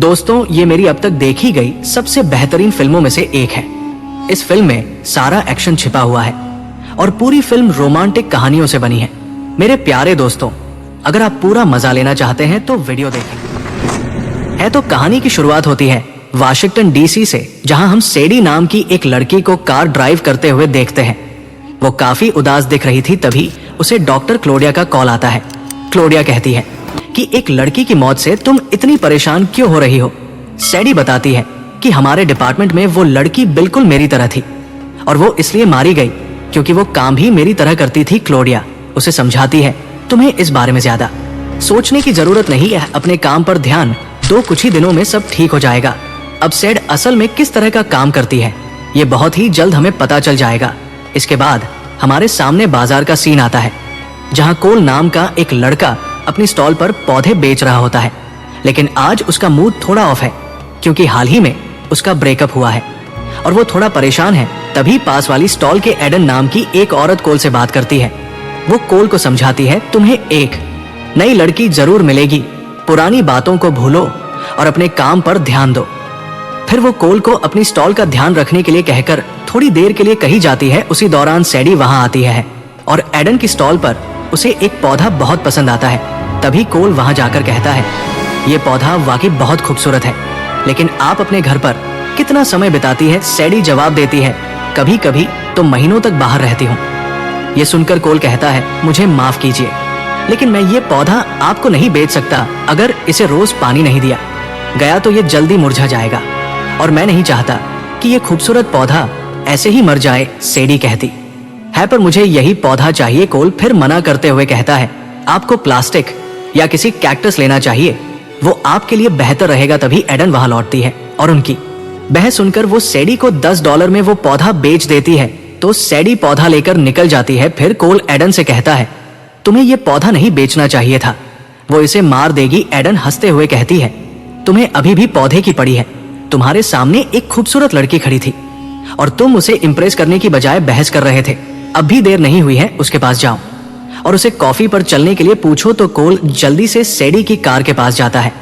दोस्तों, ये मेरी अब तक देखी गई सबसे बेहतरीन फिल्मों में से एक है। इस फिल्म में सारा एक्शन छिपा हुआ है और पूरी फिल्म रोमांटिक कहानियों से बनी है। मेरे प्यारे दोस्तों, अगर आप पूरा मजा लेना चाहते हैं तो वीडियो देखें। तो कहानी की शुरुआत होती है वाशिंगटन डीसी से, जहां हम सैडी नाम की एक लड़की को कार ड्राइव करते हुए देखते हैं। वो काफी उदास दिख रही थी, तभी उसे डॉक्टर क्लोडिया का कॉल आता है। क्लोडिया कहती है कि एक लड़की की मौत से तुम इतनी परेशान क्यों हो रही हो। सैडी बताती है कि हमारे डिपार्टमेंट में वो लड़की बिल्कुल मेरी तरह थी और वो इसलिए मारी गई क्योंकि वो काम भी मेरी तरह करती थी। क्लोडिया उसे समझाती है, तुम्हें इस बारे में ज्यादा सोचने की जरूरत नहीं है, अपने काम पर ध्यान दो, कुछ ही दिनों में सब ठीक हो जाएगा। अब सैड असल में किस तरह का काम करती है ये बहुत ही जल्द हमें पता चल जाएगा। इसके बाद हमारे सामने बाजार का सीन आता है, जहां कोल नाम का एक लड़का अपनी स्टॉल पर पौधे बेच रहा होता है। लेकिन आज उसका मूड थोड़ा ऑफ है क्योंकि हाल ही में उसका ब्रेकअप हुआ है और वो थोड़ा परेशान है। तभी पास वाली स्टॉल के एडन नाम की एक औरत कोल से बात करती है। वो कोल को समझाती है, तुम्हें एक नई लड़की जरूर मिलेगी, पुरानी बातों को भूलो और अपने काम पर ध्यान दो। फिर वो कोल को अपनी स्टॉल का ध्यान रखने के लिए कहकर थोड़ी देर के लिए कहीं जाती है। उसी दौरान सैडी वहां आती है और एडन की स्टॉल पर उसे एक पौधा बहुत पसंद आता है। तभी कोल वहां जाकर कहता है, ये पौधा वाकई बहुत खूबसूरत है, लेकिन आप अपने घर पर कितना समय बिताती है। सैडी जवाब देती है, कभी कभी तो महीनों तक बाहर रहती हूँ। ये सुनकर कोल कहता है, मुझे माफ कीजिए, लेकिन मैं ये पौधा आपको नहीं बेच सकता। अगर इसे रोज पानी नहीं दिया गया तो ये जल्दी मुरझा जाएगा और मैं नहीं चाहता कि ये खूबसूरत पौधा ऐसे ही मर जाए। सैडी कहती है, पर मुझे यही पौधा चाहिए। कोल फिर मना करते हुए कहता है, आपको प्लास्टिक या किसी कैक्टस लेना चाहिए, वो आपके लिए बेहतर रहेगा। तभी एडन वहां लौटती है और उनकी बहस सुनकर वो सैडी को $10 में वो पौधा बेच देती है। तो सैडी पौधा लेकर निकल जाती है। फिर कोल एडन से कहता है, तुम्हें ये पौधा नहीं बेचना चाहिए था, वो इसे मार देगी। एडन हंसते हुए कहती है, तुम्हें अभी भी पौधे की पड़ी है, तुम्हारे सामने एक खूबसूरत लड़की खड़ी थी और तुम उसे इम्प्रेस करने की बजाय बहस कर रहे थे। अब भी देर नहीं हुई है, उसके पास जाओ और उसे कॉफी पर चलने के लिए पूछो। तो कोल जल्दी से सैडी की कार के पास जाता है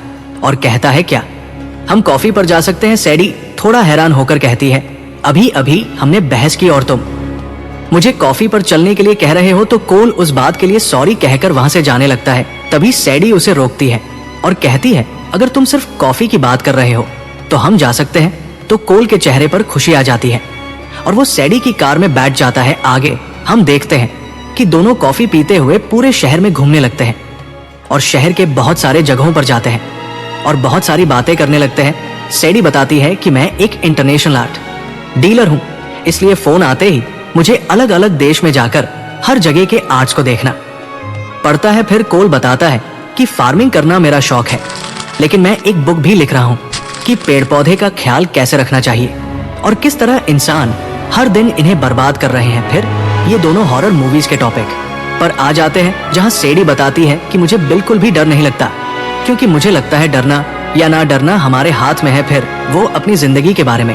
और कहता है, क्या हम कॉफी पर जा सकते हैं। सैडी थोड़ा हैरान होकर कहती है, अभी अभी हमने बहस की और तुम मुझे कॉफी पर चलने के लिए कह रहे हो। तो कोल उस बात के लिए सॉरी कहकर वहां से जाने लगता है। तभी सैडी उसे रोकती है और कहती है, अगर तुम सिर्फ कॉफी की बात कर रहे हो तो हम जा सकते हैं। तो कोल के चेहरे पर खुशी आ जाती है और वो सैडी की कार में बैठ जाता है। आगे हम देखते हैं कि दोनों कॉफी पीते हुए पूरे शहर में घूमने लगते हैं और शहर के बहुत सारे जगहों पर जाते हैं और बहुत सारी बातें करने लगते हैं। सैडी बताती है कि मैं एक इंटरनेशनल आर्ट डीलर हूं, इसलिए फोन आते ही मुझे अलग अलग देश में जाकर हर जगह के आर्ट्स को देखना पड़ता है। फिर कोल बताता है कि फार्मिंग करना मेरा शौक है, लेकिन मैं एक बुक भी लिख रहा हूं कि पेड़ पौधे का ख्याल कैसे रखना चाहिए और किस तरह इंसान हर दिन इन्हें बर्बाद कर रहे हैं। फिर ये दोनों हॉरर मूवीज के टॉपिक पर आ जाते हैं, जहां सैडी बताती है कि मुझे बिल्कुल भी डर नहीं लगता, क्योंकि मुझे लगता है डरना या ना डरना हमारे हाथ में है। फिर वो अपनी जिंदगी के बारे में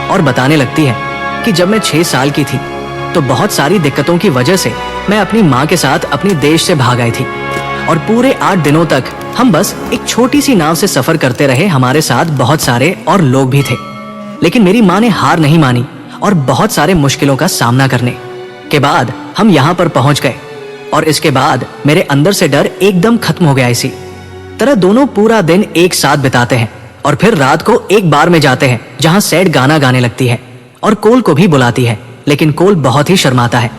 और बताने लगती है कि जब मैं 6 साल की थी तो बहुत सारी दिक्कतों की वजह से मैं अपनी माँ के साथ अपनी देश से भाग आई थी और पूरे 8 दिनों तक हम बस एक छोटी सी नाव से सफर करते रहे। हमारे साथ बहुत सारे और लोग भी थे, लेकिन मेरी माँ ने हार नहीं मानी और बहुत सारे मुश्किलों का सामना करने के बाद हम यहाँ पर पहुंच गए और इसके बाद मेरे अंदर से डर एकदम खत्म हो गया। इसी तरह दोनों पूरा दिन एक साथ बिताते हैं और फिर रात को एक बार में जाते हैं जहां सैड गाना गाने लगती है और कोल को भी बुलाती है, लेकिन कोल बहुत ही शर्माता है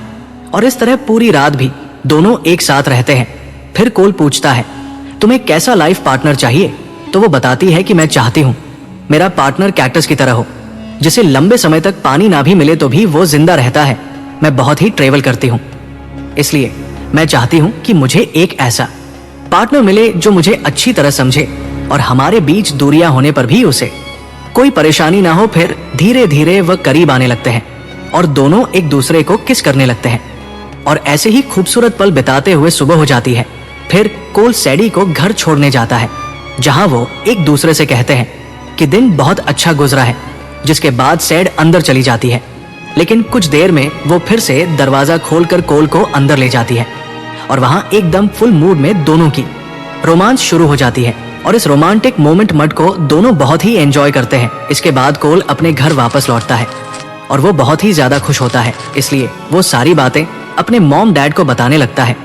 और इस तरह पूरी रात भी दोनों एक साथ रहते हैं। फिर कोल पूछता है, तुम्हें कैसा लाइफ पार्टनर चाहिए। तो वो बताती है कि मैं चाहती हूँ मेरा पार्टनर कैक्टस की तरह हो, जिसे लंबे समय तक पानी ना भी मिले तो भी वो जिंदा रहता है। मैं बहुत ही ट्रेवल करती हूँ, इसलिए मैं चाहती हूँ कि मुझे एक ऐसा पार्टनर मिले जो मुझे अच्छी तरह समझे और हमारे बीच दूरियां होने पर भी उसे कोई परेशानी ना हो। फिर धीरे धीरे वह करीब आने लगते हैं और दोनों एक दूसरे को किस करने लगते हैं और ऐसे ही खूबसूरत पल बिताते हुए सुबह हो जाती है। फिर कोल सैडी को घर छोड़ने जाता है, जहां वो एक दूसरे से कहते हैं कि दिन बहुत अच्छा गुजरा है, जिसके बाद सैड अंदर चली जाती है। लेकिन कुछ देर में वो फिर से दरवाजा खोलकर कोल को अंदर ले जाती है और वहां एकदम फुल मूड में दोनों की रोमांस शुरू हो जाती है। और इस रोमांटिक मोमेंट मड को दोनों बहुत ही एंजॉय करते हैं। इसके बाद कोल अपने घर वापस लौटता है और वो बहुत ही ज्यादा खुश होता है, इसलिए वो सारी बातें अपने मॉम डैड को बताने लगता है।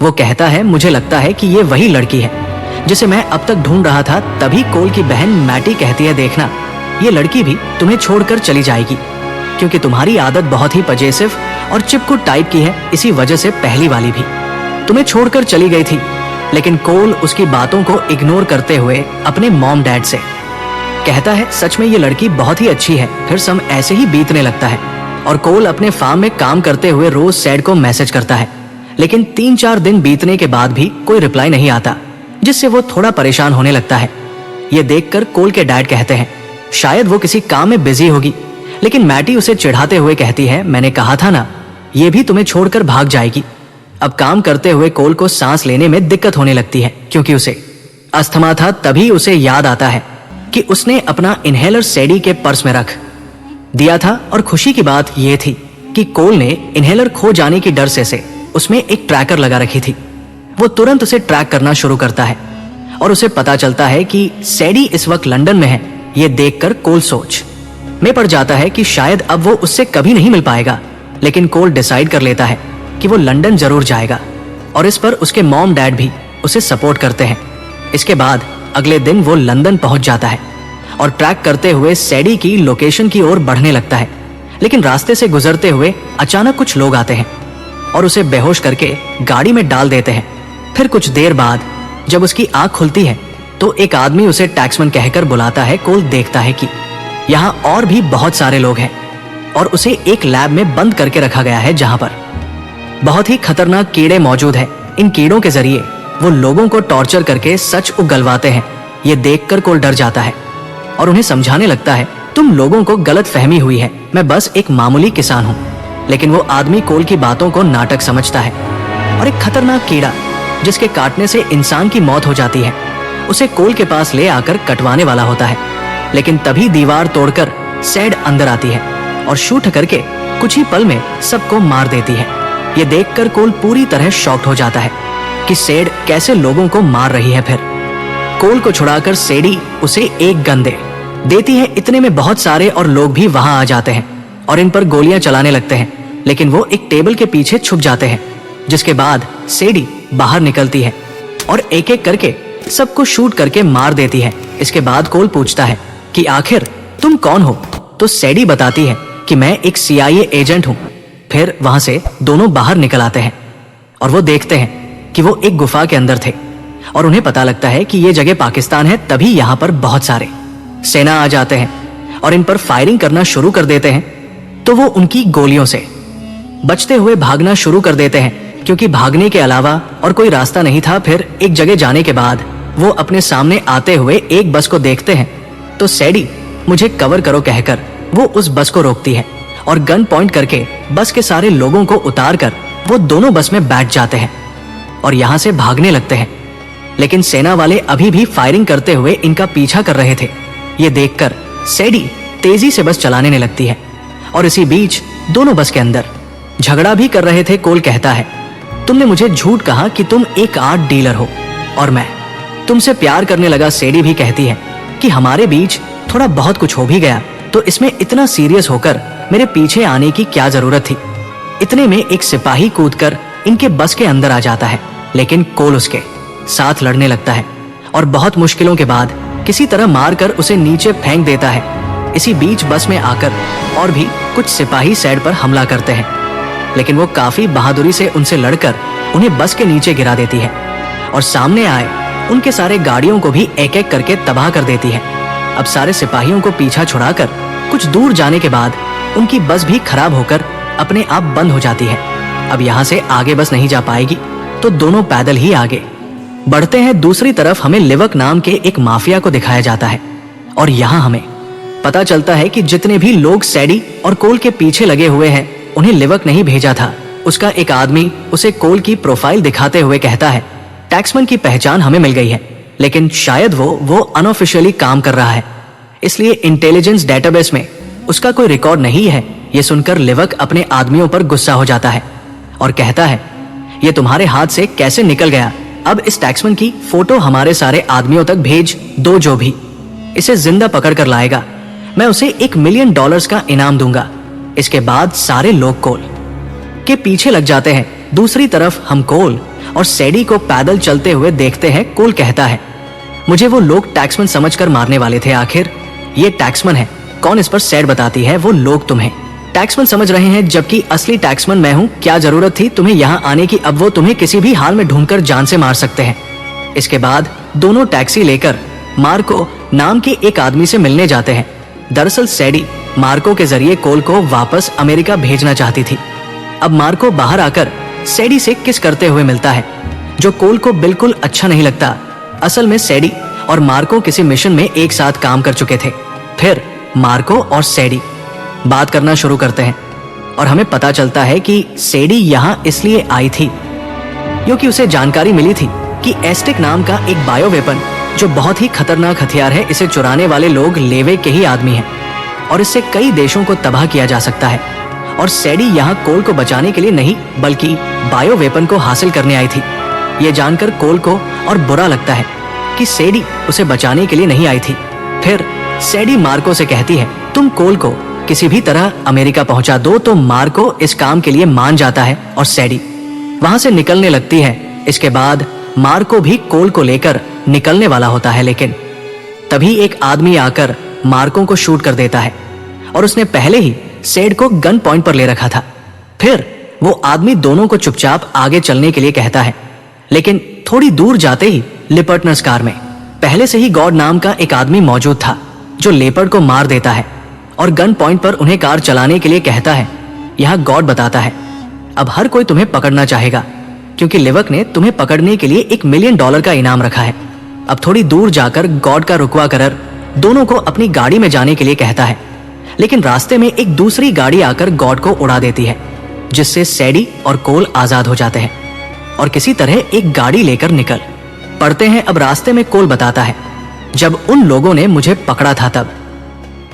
वो कहता है, मुझे लगता है कि ये वही लड़की है जिसे मैं अब तक ढूंढ रहा था। तभी कोल की बहन मैटी कहती है, देखना ये लड़की भी तुम्हें छोड़कर चली जाएगी क्योंकि तुम्हारी आदत बहुत ही पजेसिव और चिपकू टाइप की है, इसी वजह से पहली वाली भी तुम्हें छोड़कर चली गई थी। लेकिन कोल उसकी बातों को इग्नोर करते हुए अपने मॉम डैड से कहता है, सच में ये लड़की बहुत ही अच्छी है। फिर सम ऐसे ही बीतने लगता है और कोल अपने फार्म में काम करते हुए रोज सैड को मैसेज करता है, लेकिन 3-4 दिन बीतने के बाद भी कोई रिप्लाई नहीं आता, जिससे वो थोड़ा परेशान होने लगता है। ये देखकर कोल के डैड कहते हैं, शायद वो किसी काम में बिजी होगी। लेकिन मैटी उसे चिढ़ाते हुए कहती है, मैंने कहा था ना, ये भी तुम्हें छोड़कर भाग जाएगी। अब काम करते हुए कोल को सांस लेने में दिक्कत होने लगती है क्योंकि उसे अस्थमा था। तभी उसे याद आता है कि उसने अपना इनहेलर सैडी के पर्स में रख दिया था और खुशी की बात यह थी कि कोल ने इनहेलर खो जाने की डर से उसमें एक ट्रैकर लगा रखी थी। वो तुरंत उसे ट्रैक करना शुरू करता है और उसे पता चलता है कि सैडी इस वक्त लंदन में है। ये देखकर कोल सोच में पड़ जाता है कि शायद अब वो उससे कभी नहीं मिल पाएगा। लेकिन कोल डिसाइड कर लेता है कि वो लंदन जरूर जाएगा और इस पर उसके मॉम डैड भी उसे सपोर्ट करते हैं। इसके बाद अगले दिन वो लंदन पहुंच जाता है और ट्रैक करते हुए सैडी की लोकेशन की ओर बढ़ने लगता है। लेकिन रास्ते से गुजरते हुए अचानक कुछ लोग आते हैं और उसे बेहोश करके गाड़ी में डाल देते हैं। फिर कुछ देर बाद जब उसकी आंख खुलती है तो एक आदमी उसे टैक्समैन कहकर बुलाता है। कोल देखता है कि यहाँ और भी बहुत सारे लोग हैं और उसे एक लैब में बंद करके रखा गया है जहां पर बहुत ही खतरनाक कीड़े मौजूद हैं। इन कीड़ों के जरिए वो लोगों को टॉर्चर करके सच उगलवाते हैं। ये देखकर कोल डर जाता है और उन्हें समझाने लगता है, तुम लोगों को गलत फहमी हुई है, मैं बस एक मामूली किसान हूँ। लेकिन वो आदमी कोल की बातों को नाटक समझता है और एक खतरनाक कीड़ा जिसके काटने से इंसान की मौत हो जाती है उसे कोल के पास ले आकर कटवाने वाला होता है। लेकिन तभी दीवार तोड़कर सैड अंदर आती है और शूट करके कुछ ही पल में सबको मार देती है। ये देखकर कोल पूरी तरह शॉक्ड हो जाता है कि सैड कैसे लोगों को मार रही है। फिर कोल को छुड़ाकर सैडी उसे एक गन देती है। इतने में बहुत सारे और लोग भी वहां आ जाते हैं और इन पर गोलियां चलाने लगते हैं। लेकिन वो एक टेबल के पीछे छुप जाते हैं, जिसके बाद सैडी बाहर निकलती है और एक एक करके सबको शूट करके मार देती है। इसके बाद कोल पूछता है कि आखिर तुम कौन हो? तो सैडी बताती है कि मैं एक CIA एजेंट हूँ। फिर वहां से दोनों बाहर निकल आते हैं और वो देखते हैं कि वो एक गुफा के अंदर थे और उन्हें पता लगता है कि ये जगह पाकिस्तान है। तभी यहाँ पर बहुत सारे सेना आ जाते हैं और इन पर फायरिंग करना शुरू कर देते हैं। तो वो उनकी गोलियों से बचते हुए भागना शुरू कर देते हैं क्योंकि भागने के अलावा और कोई रास्ता नहीं था। फिर एक जगह जाने के बाद वो अपने सामने आते हुए एक बस को देखते हैं। तो सैडी मुझे कवर करो कहकर वो उस बस को रोकती है और गन पॉइंट करके बस के सारे लोगों को उतार कर वो दोनों बस में बैठ जाते हैं और यहाँ से भागने लगते हैं। लेकिन सेना वाले अभी भी फायरिंग करते हुए इनका पीछा कर रहे थे। ये देखकर सैडी तेजी से बस चलाने लगती है और इसी बीच दोनों बस के अंदर झगड़ा भी कर रहे थे। कोल कहता है, तुमने मुझे झूठ कहा कि तुम एक आर्ट डीलर हो और मैं तुमसे प्यार करने लगा। सैडी भी कहती है कि हमारे बीच थोड़ा बहुत कुछ हो भी गया तो इसमें इतना सीरियस होकर मेरे पीछे आने की क्या जरूरत थी। इतने में एक सिपाही कूदकर इनके बस के अंदर आ जाता है, लेकिन कोल उसके साथ लड़ने लगता है और बहुत मुश्किलों के बाद किसी तरह मारकर उसे नीचे फेंक देता है। इसी बीच बस में आकर और भी कुछ सिपाही सैड पर हमला करते हैं, लेकिन वो काफी बहादुरी से उनसे लड़कर उन्हें बस के नीचे गिरा देती है और सामने आए उनके सारे गाड़ियों को भी एक एक करके तबाह कर देती है। अब सारे सिपाहियों को पीछा छुड़ाकर कुछ दूर जाने के बाद उनकी बस भी खराब होकर अपने आप बंद हो जाती है। अब यहाँ से आगे बस नहीं जा पाएगी तो दोनों पैदल ही आगे बढ़ते हैं। दूसरी तरफ हमें लिवक नाम के एक माफिया को दिखाया जाता है और यहाँ हमें पता चलता है कि जितने भी लोग सैडी और कोल के पीछे लगे हुए हैं उन्हें लिवक नहीं भेजा था। उसका एक आदमी उसे कोल की प्रोफाइल दिखाते हुए कहता है, टैक्समैन की पहचान हमें मिल गई है, लेकिन शायद वो अनऑफिशियली काम कर रहा है, इसलिए इंटेलिजेंस डेटाबेस में उसका कोई रिकॉर्ड नहीं है। ये सुनकर लिवक अपने आदमियों पर गुस्सा हो जाता है और कहता है, ये तुम्हारे हाथ से कैसे निकल गया? अब इस टैक्समैन की फोटो हमारे सारे आदमियों तक भेज दो, जो भी इसे जिंदा पकड़ कर लाएगा मैं उसे $1 मिलियन का इनाम दूंगा। इसके बाद सारे लोग कोल के पीछे लग जाते हैं। दूसरी तरफ हम कोल और सैडी को पैदल चलते हुए देखते हैं। कोल कहता है, मुझे वो लोग टैक्समैन समझकर मारने वाले थे, आखिर ये टैक्समैन है, कौन इस पर सैड बताती है, वो लोग तुम्हें टैक्समैन समझ रहे हैं जबकि असली टैक्समैन मैं हूं। क्या जरूरत थी तुम्हें यहाँ आने की, अब वो तुम्हें किसी भी हाल में ढूंढकर जान से मार सकते हैं। इसके बाद दोनों टैक्सी लेकर मार्को नाम के एक आदमी से मिलने जाते हैं। दरअसल सैडी मार्को के जरिए कोल को वापस अमेरिका भेजना चाहती थी। अब मार्को बाहर आकर सैडी से किस करते हुए मिलता है, जो कोल को बिल्कुल अच्छा नहीं लगता। असल में सैडी और मार्को किसी मिशन में एक साथ काम कर चुके थे। फिर मार्को और सैडी बात करना शुरू करते हैं और हमें पता चलता है कि सैडी यहाँ इसलिए आई थी क्योंकि उसे जानकारी मिली थी कि एस्टिक नाम का एक बायो वेपन, जो बहुत ही खतरनाक हथियार है, इसे चुराने वाले लोग लेवे के ही आदमी हैं और इससे कई देशों को तबाह किया जा सकता है। और सैडी यहाँ कोल को बचाने के लिए नहीं बल्कि बायो वेपन को हासिल करने आई थी। ये जानकर कोल को और बुरा लगता है कि सैडी उसे बचाने के लिए नहीं आई थी। फिर सैडी मार्को से कहती है, तुम कोल को किसी भी तरह अमेरिका पहुंचा दो। तो मार्को इस काम के लिए मान जाता है और सैडी वहां से निकलने लगती है। इसके बाद मार्को भी कोल को लेकर निकलने वाला होता है, लेकिन तभी एक आदमी आकर मार्को को शूट कर देता है और उसने पहले ही सैड को गन पॉइंट पर ले रखा था। फिर वो आदमी दोनों को चुपचाप आगे चलने के लिए कहता है, लेकिन थोड़ी दूर जाते ही लिपर्टनर्स कार में पहले से ही गॉड नाम का एक आदमी मौजूद था, जो लेपर्ड को मार देता है और गन पॉइंट पर उन्हें कार चलाने के लिए कहता है। यह गॉड बताता है, अब हर कोई तुम्हें पकड़ना चाहेगा क्योंकि लिवक ने तुम्हें पकड़ने के लिए $1 मिलियन का इनाम रखा है। अब थोड़ी दूर जाकर गॉड का रुकवा करर दोनों को अपनी गाड़ी में जाने के लिए कहता है, लेकिन रास्ते में एक दूसरी गाड़ी आकर गॉड को उड़ा देती है, जिससे सैडी और कोल आजाद हो जाते हैं और किसी तरह एक गाड़ी लेकर निकल पड़ते हैं। अब रास्ते में कोल बताता है, जब उन लोगों ने मुझे पकड़ा था तब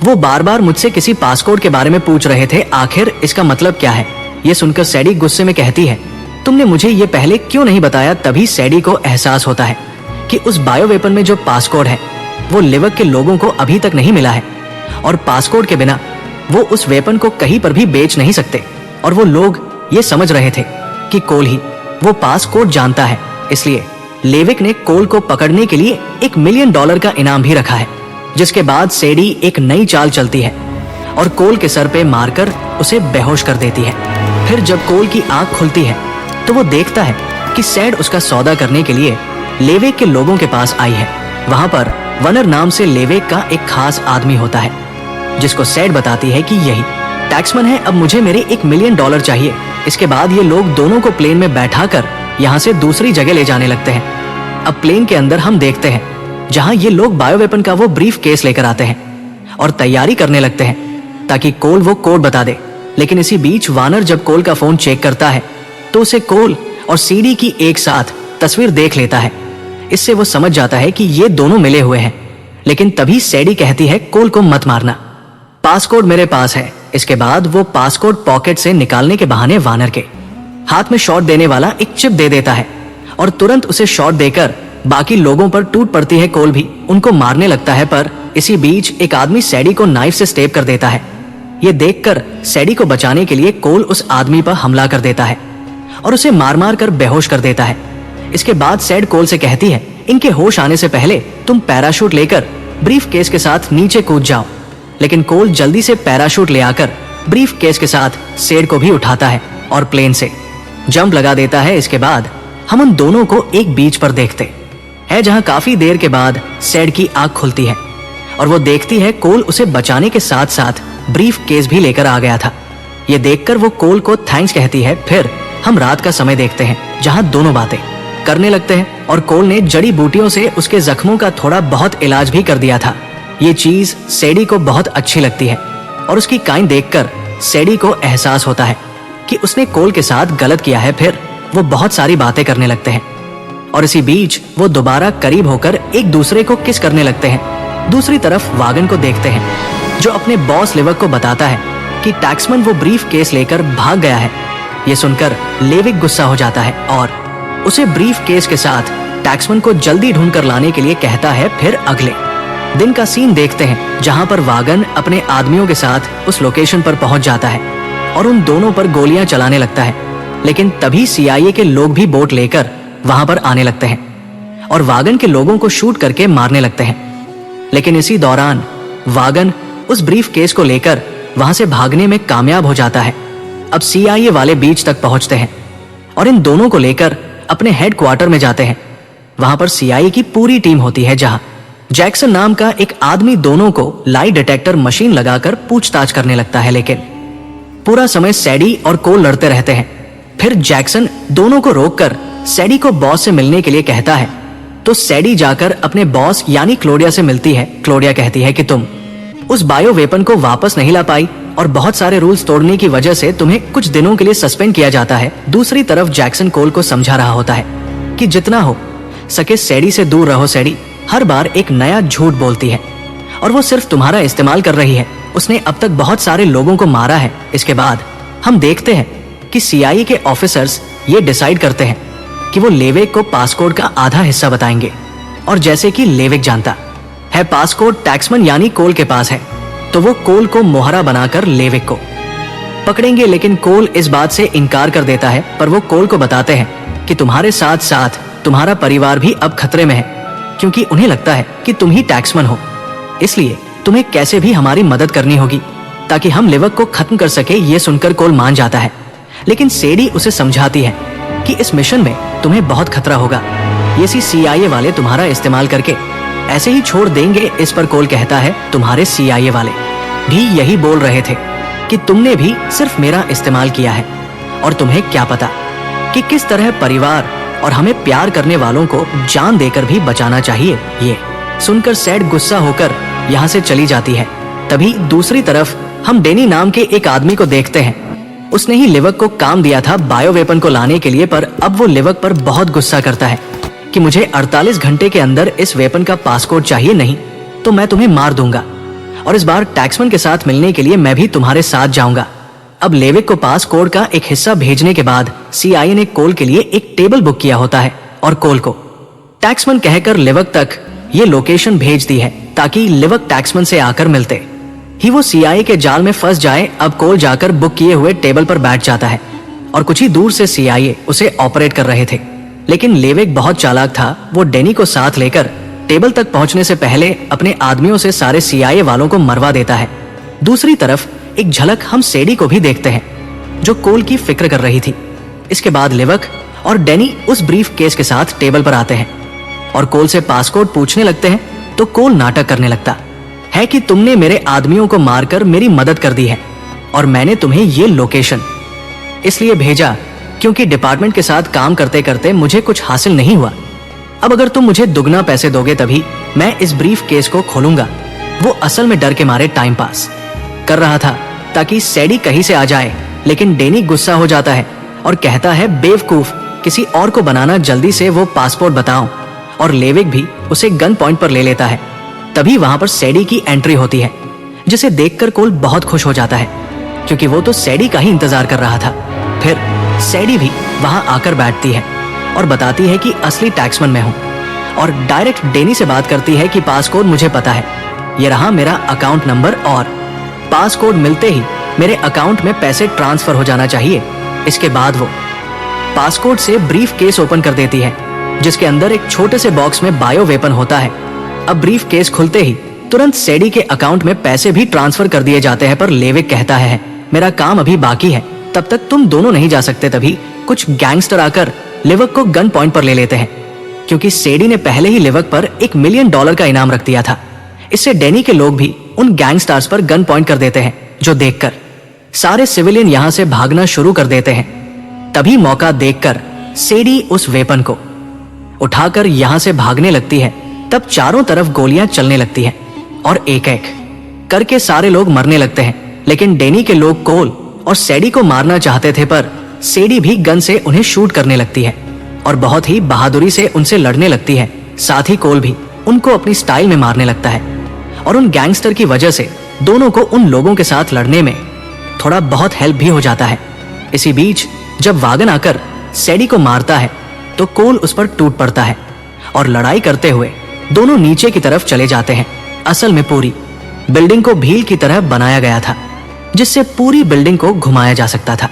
वो बार बार मुझसे किसी पासपोर्ट के बारे में पूछ रहे थे, आखिर इसका मतलब क्या है। ये सुनकर सैडी गुस्से में कहती है, तुमने मुझे ये पहले क्यों नहीं बताया। तभी सैडी को एहसास होता है कि उस बायो वेपन में जो पासकोड है वो लिवक के लोगों को अभी तक नहीं मिला है और पासकोड के बिना वो उस वेपन को कहीं पर भी बेच नहीं सकते। और वो लोग ये समझ रहे थे कि कोल ही वो पासकोड जानता है, इसलिए लेविक ने कोल को पकड़ने के लिए $1 मिलियन का इनाम भी रखा है। जिसके बाद सैडी एक नई चाल चलती है और कोल के सर पे मारकर उसे बेहोश कर देती है। फिर जब कोल की आंख खुलती है तो वो देखता है कि सैड उसका सौदा करने के लिए लेवेक के लोगों के पास आई है। वहां पर वनर नाम से लेवेक का एक खास आदमी होता है, जिसको सैड बताती है कि यही टैक्समैन है, अब मुझे मेरे $1 मिलियन चाहिए। इसके बाद ये लोग दोनों को प्लेन में बैठाकर यहाँ से दूसरी जगह ले जाने लगते हैं। अब प्लेन के अंदर हम देखते हैं जहाँ ये लोग बायो वेपन का वो ब्रीफ केस लेकर आते हैं और तैयारी करने लगते हैं ताकि कोल वो कोड बता दे। लेकिन इसी बीच वानर जब कोल का फोन चेक करता है तो उसे कोल और सीडी की एक साथ तस्वीर देख लेता है। इससे वो समझ जाता है कि ये दोनों मिले हुए हैं। लेकिन तभी सैडी कहती है, कोल को मत मारना, पासकोड मेरे पास है। इसके बाद वो पासकोड पॉकेट से निकालने के बहाने वानर के हाथ में शॉट देने वाला एक चिप दे देता है और तुरंत उसे शॉट देकर बाकी लोगों पर टूट पड़ती है। कोल भी उनको मारने लगता है, पर इसी बीच एक आदमी सैडी को नाइफ से स्टेप कर देता है। ये देखकर सैडी को बचाने के लिए कोल उस आदमी पर हमला कर देता है और उसे मार मार कर बेहोश कर देता है। इसके बाद सैड कोल से कहती है, इनके होश आने से पहले तुम पैराशूट लेकर ब्रीफ केस के साथ नीचे कूद जाओ। लेकिन कोल जल्दी से पैराशूट ले आकर ब्रीफ केस के साथ सैड को भी उठाता है और प्लेन से जंप लगा देता है। इसके बाद हम उन दोनों को एक बीच पर देखते है जहां काफी देर के बाद सैड की आंख खुलती है और वो देखती है कोल उसे बचाने के साथ साथ ब्रीफ केस भी लेकर आ गया था। ये देखकर वो कोल को थैंक्स कहती है। फिर हम रात का समय देखते हैं जहां दोनों बातें करने लगते हैं और कोल ने जड़ी बूटियों से उसके जख्मों का थोड़ा बहुत इलाज भी कर दिया था। ये चीज सैडी को बहुत अच्छी लगती है और उसकी काइन देखकर सैडी को एहसास होता है कि उसने कोल के साथ गलत किया है। फिर वो बहुत सारी बातें करने लगते हैं और इसी बीच वो दोबारा करीब होकर एक दूसरे को किस करने लगते हैं। दूसरी तरफ वागन को देखते हैं जो अपने बॉस लिवक को बताता है कि टैक्समैन वो ब्रीफ केस लेकर भाग गया है। ये सुनकर लेविक गुस्सा हो जाता है और उसे ब्रीफ केस के साथ टैक्समैन को जल्दी ढूंढ कर लाने के लिए कहता है। फिर अगले दिन का सीन देखते हैं जहां पर वागन अपने आदमियों के साथ उस लोकेशन पर पहुंच जाता है और उन दोनों पर गोलियां चलाने लगता है। लेकिन तभी CIA के लोग भी बोट लेकर वहां पर आने लगते हैं और वागन के लोगों को शूट करके मारने लगते हैं। लेकिन इसी दौरान वागन उस ब्रीफ केस को लेकर वहां से भागने में कामयाब हो जाता है। अब CIA वाले बीच तक पहुंचते हैं और इन दोनों को लेकर अपने हेडक्वार्टर में जाते हैं। वहां पर CIA की पूरी टीम होती है, जहां जैक्सन नाम का एक आदमी दोनों को लाई डिटेक्टर मशीन लगाकर पूछताछ करने लगता है। लेकिन पूरा समय सैडी और कोल लड़ते रहते हैं। फिर जैक्सन दोनों को रोककर सैडी को बॉस से मिलने के लिए कहता है, तो सैडी जाकर अपने बॉस यानी क्लोडिया से मिलती है। क्लोडिया कहती है कि तुम उस बायो वेपन को वापस नहीं ला पाई और बहुत सारे रूल्स तोड़ने की वजह से तुम्हें कुछ दिनों के लिए सस्पेंड किया जाता है। दूसरी तरफ जैक्सन कोल को समझा रहा होता है कि जितना हो सके सैडी से दूर रहो। सैडी हर बार एक नया झूठ बोलती है और वो सिर्फ तुम्हारा इस्तेमाल कर रही है। उसने अब तक बहुत सारे लोगों को मारा है। इसके बाद हम देखते हैं कि CIA के ऑफिसर्स ये डिसाइड करते हैं कि वो लेवेक को पासकोड का आधा हिस्सा बताएंगे। और जैसे कि लेवेक जानता है पासकोड टैक्समैन यानी कोल के पास है, तो वो कोल को मोहरा बनाकर लेवेक को पकड़ेंगे। लेकिन कोल इस बात से इनकार कर देता है, पर वो कोल को बताते हैं कि तुम्हारे साथ साथ तुम्हारा परिवार भी अब खतरे में है, क्योंकि उन्हें लगता है कि तुम ही टैक्समैन हो। इसलिए तुम्हें कैसे भी हमारी मदद करनी होगी ताकि हम लेवेक को खत्म कर सके। ये सुनकर कोल मान जाता है, लेकिन सैडी उसे समझाती है कि इस मिशन में तुम्हें बहुत खतरा होगा। ये CIA वाले तुम्हारा इस्तेमाल करके ऐसे ही छोड़ देंगे। इस पर कोल कहता है, तुम्हारे CIA वाले भी यही बोल रहे थे कि तुमने भी सिर्फ मेरा इस्तेमाल किया है और तुम्हें क्या पता कि किस तरह परिवार और हमें प्यार करने वालों को जान देकर भी बचाना चाहिए। ये सुनकर सैड गुस्सा होकर यहाँ से चली जाती है। तभी दूसरी तरफ हम डेनी नाम के एक आदमी को देखते हैं। उसने ही लेवेक को काम दिया था बायो वेपन को लाने के लिए, पर अब वो लेवेक पर बहुत गुस्सा करता है कि मुझे 48 घंटे के अंदर इस वेपन का पासकोड चाहिए, नहीं तो मैं तुम्हें मार दूंगा और इस बार टैक्समैन के साथ मिलने के लिए मैं भी तुम्हारे साथ जाऊंगा। अब लेवेक को पास कोड का एक हिस्सा भेजने के बाद CIA ने कोल के लिए एक टेबल बुक किया होता है और कोल को टैक्समैन कहकर लेवेक तक ये लोकेशन भेज दी है ताकि लेवेक टैक्समैन से आकर मिलते ही वो CIA के जाल में फंस जाए। अब कोल जाकर बुक किए हुए टेबल पर बैठ जाता है और कुछ ही दूर से CIA उसे ऑपरेट कर रहे थे। लेकिन लेवेक बहुत चालाक था। वो डेनी को साथ लेकर टेबल तक पहुंचने से पहले अपने आदमियों से सारे CIA वालों को मरवा देता है। दूसरी तरफ एक झलक हम सैडी को भी देखते हैं, जो कोल की फिक्र कर रही थी। इसके बाद लेवेक और डेनी उस ब्रीफ केस के साथ टेबल पर आते हैं और कोल से पासकोड पूछने लगते हैं। तो कोल नाटक करने लगता है कि तुमने मेरे आदमियों को मारकर मेरी मदद कर दी है और मैंने तुम्हें ये लोकेशन इसलिए भेजा क्योंकि डिपार्टमेंट के साथ काम करते करते मुझे कुछ हासिल नहीं हुआ। अब अगर तुम मुझे दुगना पैसे दोगे तभी मैं इस ब्रीफ केस को खोलूंगा। वो असल में डर के मारे टाइम पास कर रहा था ताकि सैडी कहीं से आ जाए, लेकिन डेनी गुस्सा हो जाता है और कहता है, बेवकूफ, किसी और को बनाना, जल्दी से वो पासपोर्ट बताओ। और लेवेक भी उसे गन पॉइंट पर ले लेता है। तभी वहां पर सैडी की एंट्री होती है, जिसे देखकर कोल बहुत खुश हो जाता है क्योंकि वो तो सैडी का ही इंतजार कर रहा था। फिर सैडी भी वहां आकर बैठती है और बताती है कि असली टैक्समैन मैं हूं और डायरेक्ट डेनी से बात करती है कि पासकोड मुझे पता है, ये रहा मेरा अकाउंट नंबर और पासकोड मिलते ही मेरे अकाउंट में पैसे ट्रांसफर हो जाना चाहिए। इसके बाद वो पासकोड से ब्रीफ केस ओपन कर देती है, जिसके अंदर एक छोटे से बॉक्स में बायो वेपन होता है। अब ब्रीफ केस खुलते ही तुरंत सैडी के अकाउंट में पैसे भी ट्रांसफर कर दिए जाते हैं, पर लेवेक कहता है, मेरा काम अभी बाकी है, तब तक तुम दोनों नहीं जा सकते। तभी कुछ गैंगस्टर आकर लेवेक को गन पॉइंट पर ले लेते हैं क्योंकि सैडी ने पहले ही लेवेक पर $1 मिलियन का इनाम रख दिया था। इससे डेनी के लोग भी उन गैंगस्टर्स पर गन पॉइंट कर देते हैं, जो देखकर सारे सिविलियन यहां से भागना शुरू कर देते हैं। तभी मौका देखकर सैडी उस वेपन को उठाकर यहां से भागने लगती है। तब चारों तरफ गोलियां चलने लगती हैं और एक एक करके सारे लोग मरने लगते हैं। लेकिन डेनी के लोग कोल और सैडी को मारना चाहते थे, पर सैडी भी गन से उन्हें शूट करने लगती है और बहुत ही बहादुरी से उनसे लड़ने लगती है। साथ ही कोल भी उनको अपनी स्टाइल में मारने लगता है और उन गैंगस्टर की वजह से दोनों को उन लोगों के साथ लड़ने में थोड़ा बहुत हेल्प भी हो जाता है। इसी बीच जब वागन आकर सैडी को मारता है तो कोल उस पर टूट पड़ता है और लड़ाई करते हुए दोनों नीचे की तरफ चले जाते हैं। असल में पूरी बिल्डिंग को भील की तरह बनाया गया था, जिससे पूरी बिल्डिंग को घुमाया जा सकता था।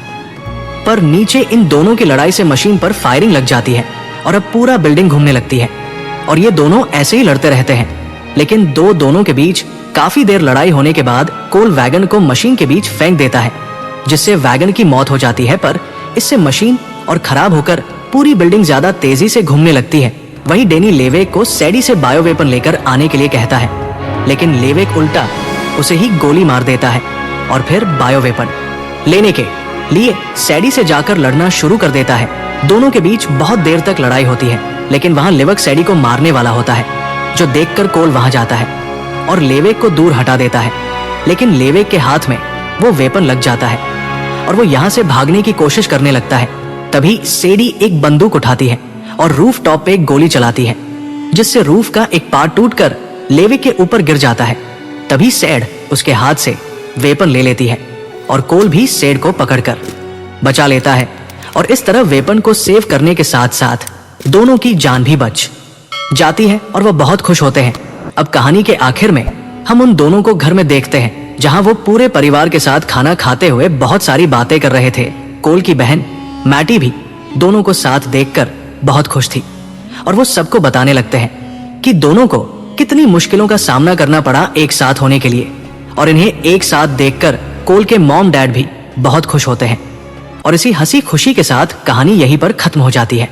पर नीचे इन दोनों की लड़ाई से मशीन पर फायरिंग लग जाती है और अब पूरा बिल्डिंग घूमने लगती है और ये दोनों ऐसे ही लड़ते रहते हैं। लेकिन दोनों के बीच काफी देर लड़ाई होने के बाद कोल वैगन को मशीन के बीच फेंक देता है, जिससे वैगन की मौत हो जाती है। पर इससे मशीन और खराब होकर पूरी बिल्डिंग ज्यादा तेजी से घूमने लगती है। वहीं डेनी लेवेक को सैडी से बायो वेपन लेकर आने के लिए कहता है, लेकिन लेवेक उल्टा उसे ही गोली मार देता है और फिर बायो वेपन लेने के लिए सैडी से जाकर लड़ना शुरू कर देता है। दोनों के बीच बहुत देर तक लड़ाई होती है, लेकिन वहां लेवेक सैडी को मारने वाला होता है, जो देखकर कोल वहां जाता है और लेवेक को दूर हटा देता है। लेकिन लेवेक के हाथ में वो वेपन लग जाता है और वो यहाँ से भागने की कोशिश करने लगता है। तभी सैडी एक बंदूक उठाती है और रूफ टॉप पे एक गोली चलाती है, जिससे रूफ का एक पार्ट टूटकर लेवेक के ऊपर गिर जाता है। तभी सैड उसके हाथ से वेपन ले लेती है और कोल भी सैड को पकड़कर बचा लेता है और इस तरह वेपन को सेव करने के साथ साथ दोनों की जान भी बच जाती है और वह बहुत खुश होते हैं। अब कहानी के आखिर में हम उन दोनों को घर में देखते हैं, जहां वो पूरे परिवार के साथ खाना खाते हुए बहुत सारी बातें कर रहे थे। कोल की बहन मैटी भी दोनों को साथ देखकर बहुत खुश थी और वो सबको बताने लगते हैं कि दोनों को कितनी मुश्किलों का सामना करना पड़ा एक साथ होने के लिए, और इन्हें एक साथ देखकर कोल के मॉम डैड भी बहुत खुश होते हैं। और इसी हंसी खुशी के साथ कहानी यहीं पर खत्म हो जाती है।